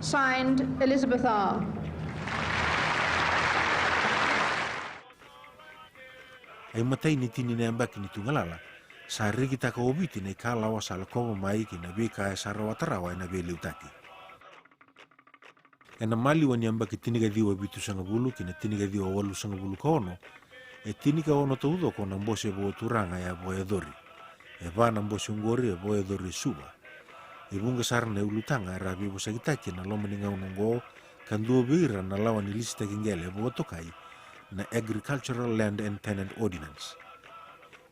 Signed, Elizabeth R. Ai matai ni tini ne ambaki ni tungalala, sa rigi taka obiti ne ka lawa sa lakoma mai ki na beka e sa rawatarawa e na be liutaki. E na mali wa ni ambaki tiniga diwa bitu sangabulu ki na tiniga diwa walu sangabulu kaono, e tiniga ono taudo ko na Bose Vakaturaga ya boe dori. E vana Bose ungori e boe dori suba. E bunga sarna e ulutanga e rabi bosagitaki na loma ni ngaunongo kanduo beira na lawa ni lista kingele e Vakatokai na Agricultural Land and Tenant Ordinance.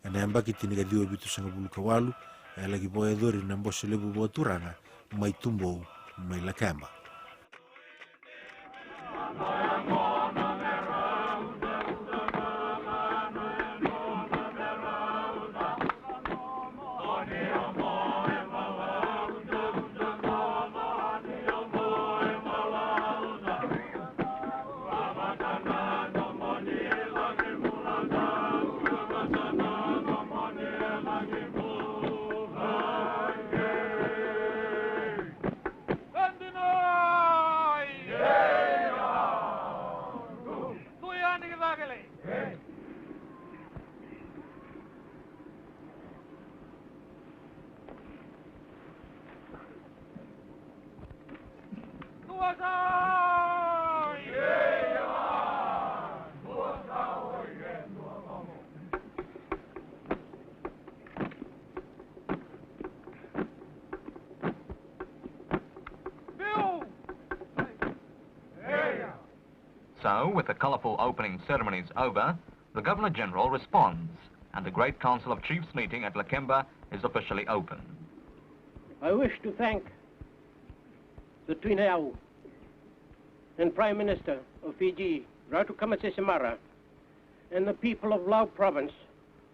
E na ambaki tiniga diwa bitu sangabulu kawalu e lagi boe dori na Bose Levu Vakaturaga mai tumbo mai lakamba. So, with the colourful opening ceremonies over, the Governor-General responds, and the Great Council of Chiefs meeting at Lakemba is officially open. I wish to thank the Twinau and Prime Minister of Fiji, Ratu Kamasesamara, and the people of Lau Province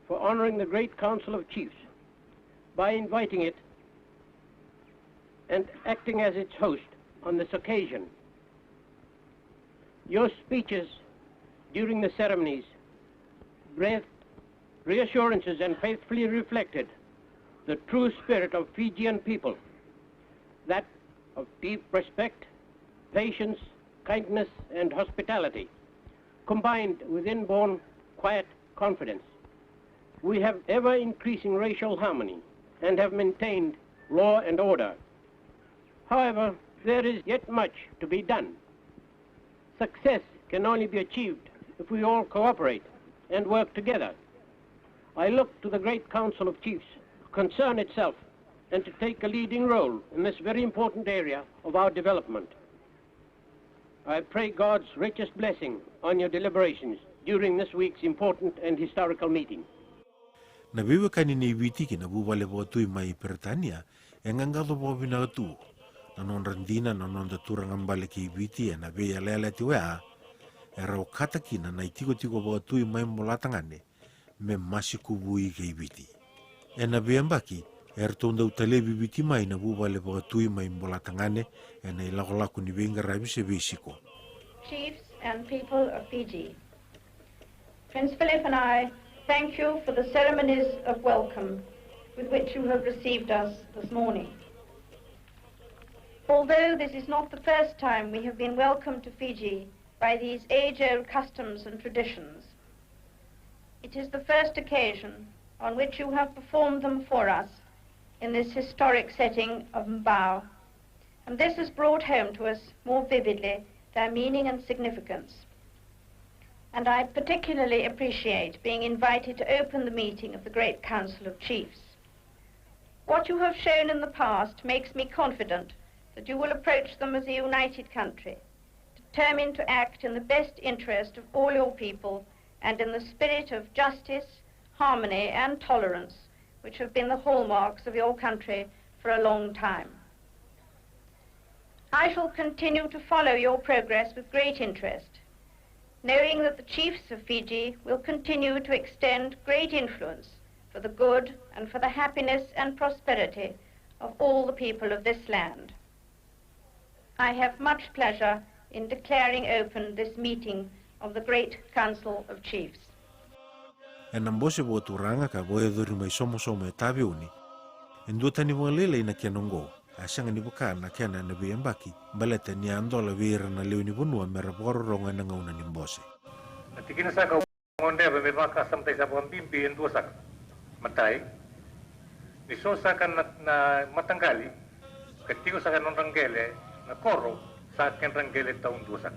for honouring the Great Council of Chiefs by inviting it and acting as its host on this occasion. Your speeches during the ceremonies breathed reassurances and faithfully reflected the true spirit of Fijian people, that of deep respect, patience, kindness, and hospitality, combined with inborn quiet confidence. We have ever-increasing racial harmony and have maintained law and order. However, there is yet much to be done. Success can only be achieved if we all cooperate and work together. I look to the Great Council of Chiefs to concern itself and to take a leading role in this very important area of our development. I pray God's richest blessing on your deliberations during this week's important and historical meeting. Na biwe kanini ibiti na bubale botu mai Britania engangado bobina tu na non randina na non datura ngambale ki ibiti na be yalele tiwa era okata kina na itiko tiko botu mai molatangane me masikubui ki ibiti ena biambaki tonda utale bibiti mai na bubale botu mai molatangane ena ilakolaku ni benga rabise besiko. Chiefs and people of Fiji, Prince Philip and I thank you for the ceremonies of welcome with which you have received us this morning. Although this is not the first time we have been welcomed to Fiji by these age-old customs and traditions, it is the first occasion on which you have performed them for us in this historic setting of Mbao, and this has brought home to us more vividly their meaning and significance. And I particularly appreciate being invited to open the meeting of the Great Council of Chiefs. What you have shown in the past makes me confident that you will approach them as a united country, determined to act in the best interest of all your people and in the spirit of justice, harmony and tolerance, which have been the hallmarks of your country for a long time. I shall continue to follow your progress with great interest, knowing that the chiefs of Fiji will continue to extend great influence for the good and for the happiness and prosperity of all the people of this land. I have much pleasure in declaring open this meeting of the Great Council of Chiefs. Enambose Vakaturaga ka boe dhuri mai somo e tabiuni. Enduta ni walele ina kianongo. Asanga ni buka na kiana na biambaki. Baleta ni andola vira na leo ni bunua mera bororonga na ngauna ni mbose. Tikina saka ngonde ba maka samtai sa pambimpi endo sak matai. Ni so saka na matanggali. Ketiko saka non rangele na koro sa ken rangele taun dosak.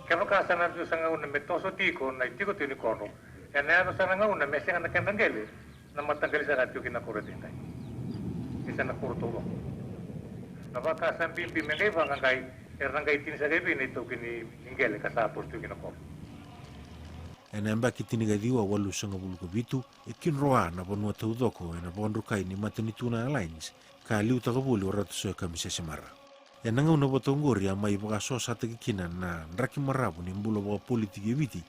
Kano ka sana do sanga una metoso tiko na tiko tini koro. Ena no sana ngauna mesenga na ken rangele na matanggali sa ratio kina koro tinai. Isa na koro todo. Na baka sambimpi mengai bangai rangai tini sa gabi ni to kini ingele ka sa posto kina koro. Ena mbaki tini gadiwa walu sanga buluko bitu kinroa na bonua taudoko ena bonrukai ni matanituna alliance ka liu takabuli oratu soe kamise semara. Ena ngauna botongori ama iboka so sate kikina na nraki marabu ni mbulo boka politiki biti.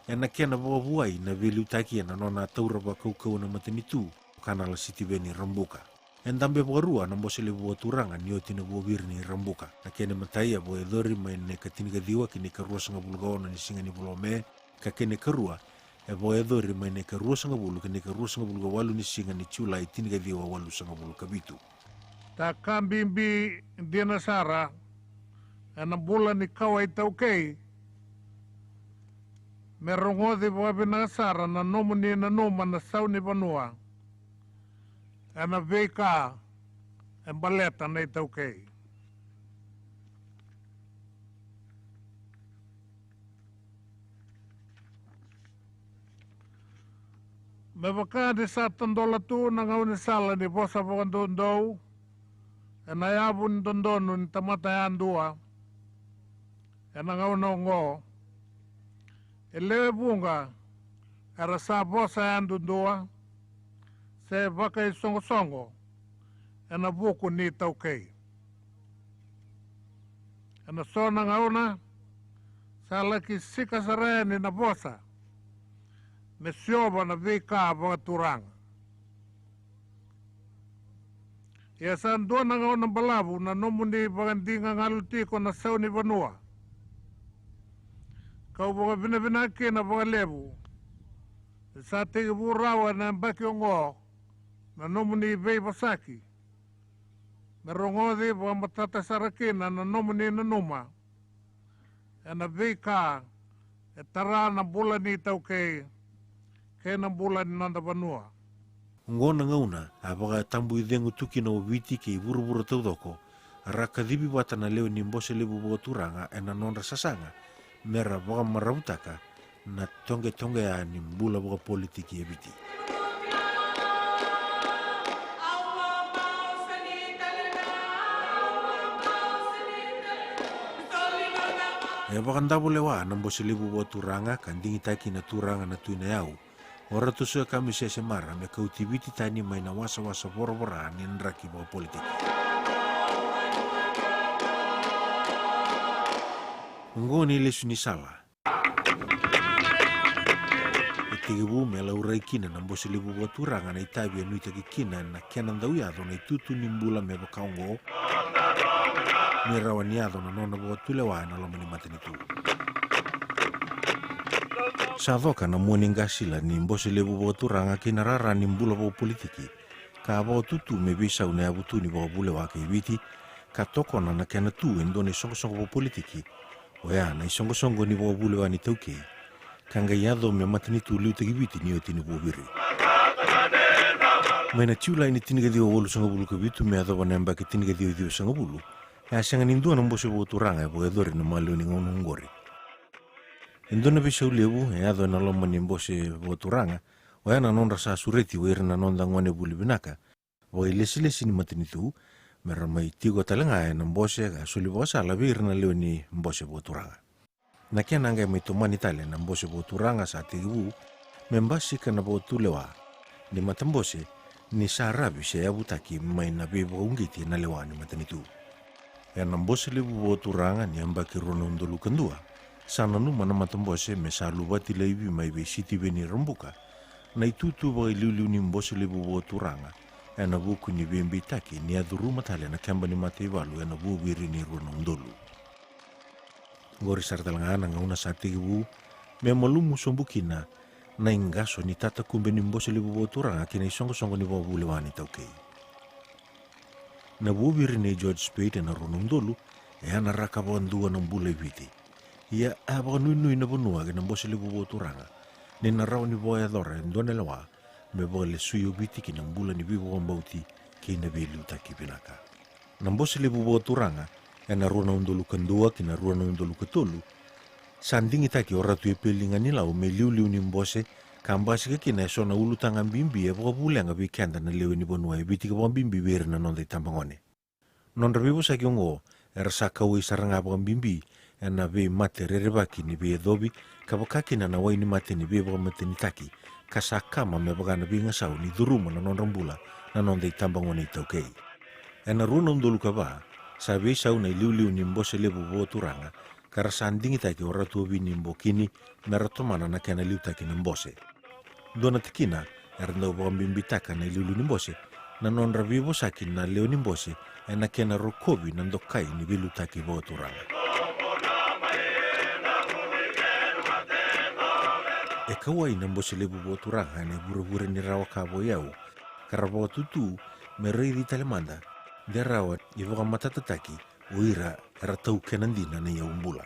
Ena kiana boka buai na veliu taki ena nona taura boka kaukau na matanitu kanala siti beni rambuka. Endambe boka rua na mbose le boka turanga nioti na boka birni rambuka. Na kiana mataya boka edori maine katini gadiwa kini karua sanga bulgaona ni singa ni bulome ka kene karua e boe dhori maine karua sanga bulu kene karua sanga bulu ka walu ni singa ni chula itini ka diwa walu sanga bulu ka bitu. Ta kambimbi dina sara ana bula ni kawai taukei merongodi boa bina sara na nomu ni na noma na sau ni banua ana veika en baleta na taukei. Me baka de sa tandola tu na ngauni sala ni bosa pagandondou e na yabun dondonu ni tamata yandua e na ngauna ngo e lewe bunga era sa bosa yandundua se baka i songo songo e na buku ni taukei e na so na ngauna sa laki sika sareni na bosa me sioba na vika Vakaturaga. Ia san dua na ngau na balabu na nomu ni bagandinga ngalutiko na sau ni vanua. kau mga binabinake na mga Levu. Sa tigi burawa na baki ongo na nomuni vei vasaki. Merongodi mga matata sarakina na nomuni na numa. E na vei ka e tara na bula ni tau kei na bula ni nanda vanua. Ngona ngauna, apaga tambu i dengu tuki na witi ki buru-buru taudoko, raka dibi wata na leo ni mbose Levu Vakaturaga e na nonra sasanga, mera waga marautaka na tonge-tonge a ni mbula waga politiki e biti. E waga ndabo lewa na mbose Levu Vakaturaga kandingi taki na turanga na tuina yau, ora tusua kami sese mara me kautibiti tani mai na wasa-wasa bora-bora ni nraki waga politiki. Ngoni lesu ni sala. Itigibu me laurai kina na mbose Levu Vakaturaga na itabi anu itagi kina na kenan dau yado na itutu ni mbula me wakaongo. Ni rawan yado na nona Vakatulewa na lomani matanitu. Sa voka na muaninga sila ni mbose Levu Vakaturaga kina rara ni mbula waga politiki. Ka Vakatutu me bisau na abutu ni Vakabulewa ke ibiti. Ka toko na kena tu endone songo-songo waga politiki. Oya na isongo-songo ni Vakabulewa ni tauke. Kanga yado me matanitu liu tagibiti ni o tini buobiri. Maina tiula ini tinigadio wolu sangabulu kabitu me adho wanemba ki tinigadio idio sangabulu. Ya sangan indua na mbose Vakaturaga e Vakadori na malu ni ngonu ngori. Indona bisau Levu e adho na loma ni mbose Vakaturaga. Oya na nonra sa sureti wairi na nonda ngone buli binaka. Wai lesi-lesi ni matanitu. Mera mai tigo talenga e na mbose ka suli wakasala wairi na leo ni mbose Vakaturaga. Na kia nanga mai tomani tale na mbose Vakaturaga sa tigibu, membasi ka na Vakatulewa. Ni matambose, ni sa rabi se abutaki mai na bebo ungiti na lewa ni matanitu. E na mbose Levu Vakaturaga ni ambaki rona undolu kandua. Sana numa na matambose me sa lubati leivi mai be siti beni rambuka. Na itutu wai liu ni mbose Levu Vakaturaga. E na buku ni bembe taki ni aduru matale na kamba ni mataivalu e na buwiri ni rona undolu. Ngori sartalanga nga una sa tigibu, me malumu sombukina na ingaso ni tata kumbe ni mbose Levu Vakaturaga kina isongo-songo ni Vakabulewa ni tauke. Na buwiri ni George Spade na ronondolu, e ana raka wandua ng bulay viti. Ia abaka nui-nui na banua kina mbose Levu Vakaturaga, ni naraw ni Voyadora ndone lawa, me baka lesuyo viti kina mbula ni vivo wambauti kina belu taki binaka. Na mbose Levu Vakaturaga, e na runa undolu kandua kina runa undolu katolu, sanding itaki oratu e pelinga nilau me liu-liu ni mbose, kambasi ka kina so na ulutangan bimbi e Vakabuleanga vikenda na lewe ni banua e biti ka bimbi wera na nonda itambangone. Nonda bibo sa kiongo, e rasa kaui saranga bimbi, e na ve mate rerebaki ni ve dobi, kabakaki na wai ni mate ni ve mate ni taki, kasakama me bagana binga sau ni duruma na nonda mbula na nonda itambangone itaukei. E na runa undolu ka ba, sa ve sau na liu-liu ni mbose Levu Vakaturaga, karasanding itaki oratu obi ni mbokini meratomana na kena liu taki ni mbose. Dona tikina, erna bimbitaka na liu ni mbose, na nonra vivo saki na leo ni mbose, e na kena rokobi na ndokai ni vilu taki Vakaturaga. E kawai na mbose Levu Vakaturaga na bura-bura ni rawa kabo yau, karabawa tutu, mereiri talemanda, de rawa i Vakamatataki, uira era tau kenandina na yau mbula.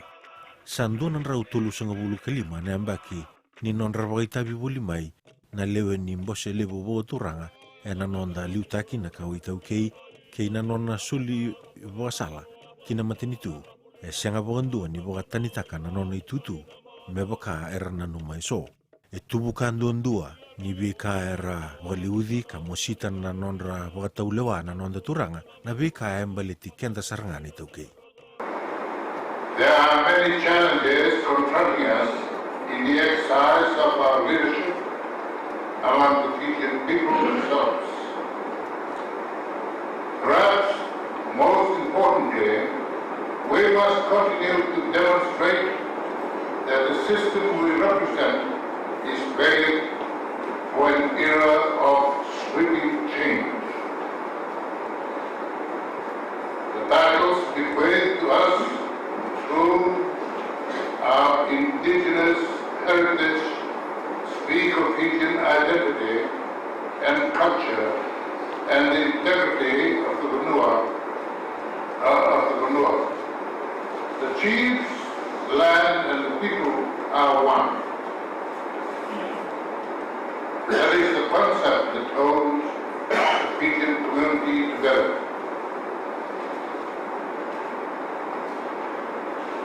Sandonan rau tolu sangabulu kelima na ambaki ni nonra wakaitabi bulimai na lewe ni mbose Levu Vakaturaga e na nonda liutaki na kau itaukei kei na nona suli wakasala kina matinitu e sianga wakandua ni wakatanitaka na nona itutu me waka era na numa iso. E tubuka andua ni vika era wakaliudhi ka mosita na nonra wakataulewa na nonda turanga na vika embaliti kenda sarangani itaukei. There are many challenges confronting us in the exercise of our leadership among the Fijian people themselves. Perhaps most importantly, we must continue to demonstrate that the system we represent is ready for an era of sweeping change. The battles bequeathed to us through our indigenous heritage, speak of Fijian identity and culture and the integrity of the Vanua. The chiefs, the land, and the people are one. That is the concept that holds the Fijian community together.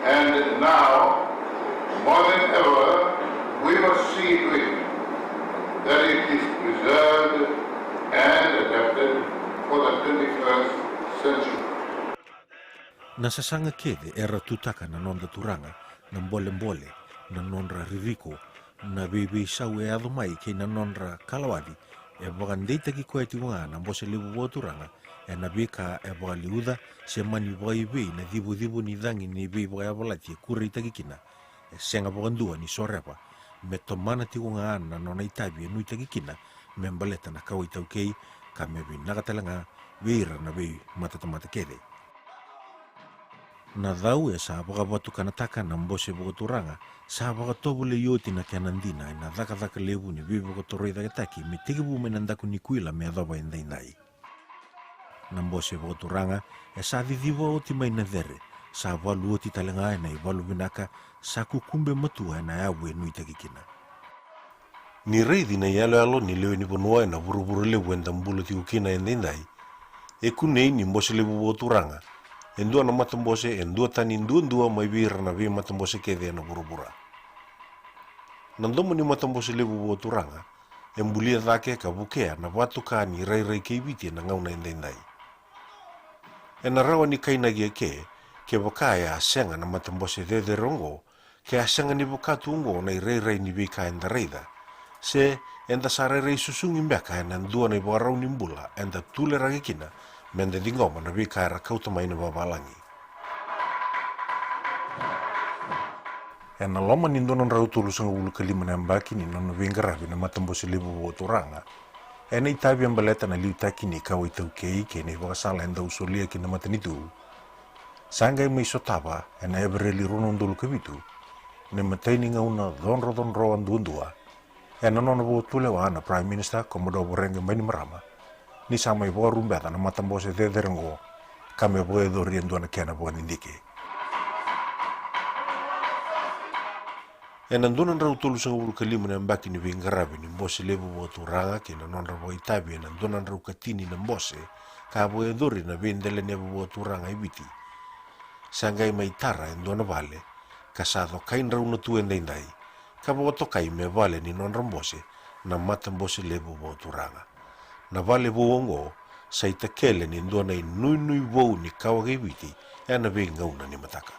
And now, more than ever, we must see to it that it is preserved and adapted for the 21st century. Nasasanga kede era tutaka na nonda turanga, na mbole na nonra ririko, na bibi sau e ado mai ke na nonra kalawadi, e wakandeita ki koe tiwanga na mbose Levu turanga, e na bika e wakaliuda se mani waiwei na dibu ni dangi ni bei wakavalati e kura itakikina, e senga wakandua ni sorepa, me tomana tiwanga ana nona itabi e nui takikina, me mbaleta na kawa itaukei, ka me bi nakatalanga, veira na bei matatamata kede. Na dhau e sa wakawatu kanataka na mbose Vakaturaga sa wakatobu le yoti na kianandina na dhaka Levu ni bibi Vakatoroi dhakataki me tikibu me nandaku ni kuila me adhava indainai. Na mbose Vakaturaga e sa dhidhiwa oti mai na dhere sa walu oti talenga na i walu vinaka sa kukumbe matua na yawe nui takikina. Ni reithi na yalo ni leo ni ponua na buruburu Levu endambulu tiukina indainai e kunei ni mbose Levu Vakaturaga endua na matambose endua tani ndua mai vira na vi matambose kede na burubura. Nandomo ni matambose Levu Vakaturaga embulia dhake ka bukea na watu ka ni rai keibiti na ngauna indendai. E na rawa ni kainagi ke wakaya asenga na matambose de rongo ke asenga ni bukatu ungo na rai ni vika enda reida. Se enda sarere susungi mbeka na ndua na ibarau ni mbula enda tule ragikina mende dingoma na vika era kautamai na babalangi. E na loma ni ndonan rautulu sanga ulu kalima na mbaki ni nono vingarabi na matambose Levu Vakaturaga. E na itabi ambaleta na liutaki ni kawa itaukei ke ni wakasala enda usolia ki na matanitu. Sanga i maisotaba e na ebereli rono ndolu kavitu. Ne mataini ngauna dhonro andundua. E na nono votule wa ana Prime Minister Komodo Borenge Maini Marama. Ni sama i voa rumbeta na matambose rengo kame voa edori endua na kena voa nindike. E nandunan rautulu sanga ulu kalima na mbaki ni vingarabi ni mbose Levu Vakaturaga ke na nonra voa itabi e nandunan raukatini na mbose ka voa edori na vendele ne Vakaturaga ibiti. Sanga i maitara endua na vale ka sadho kain rauna tu endaindai ka voa tokai me vale ni nonra mbose na matambose Levu Vakaturaga. Na vale voongo sa itakele ni ndua na nui vou ni kawa gaibiti e na vengauna ni mataka.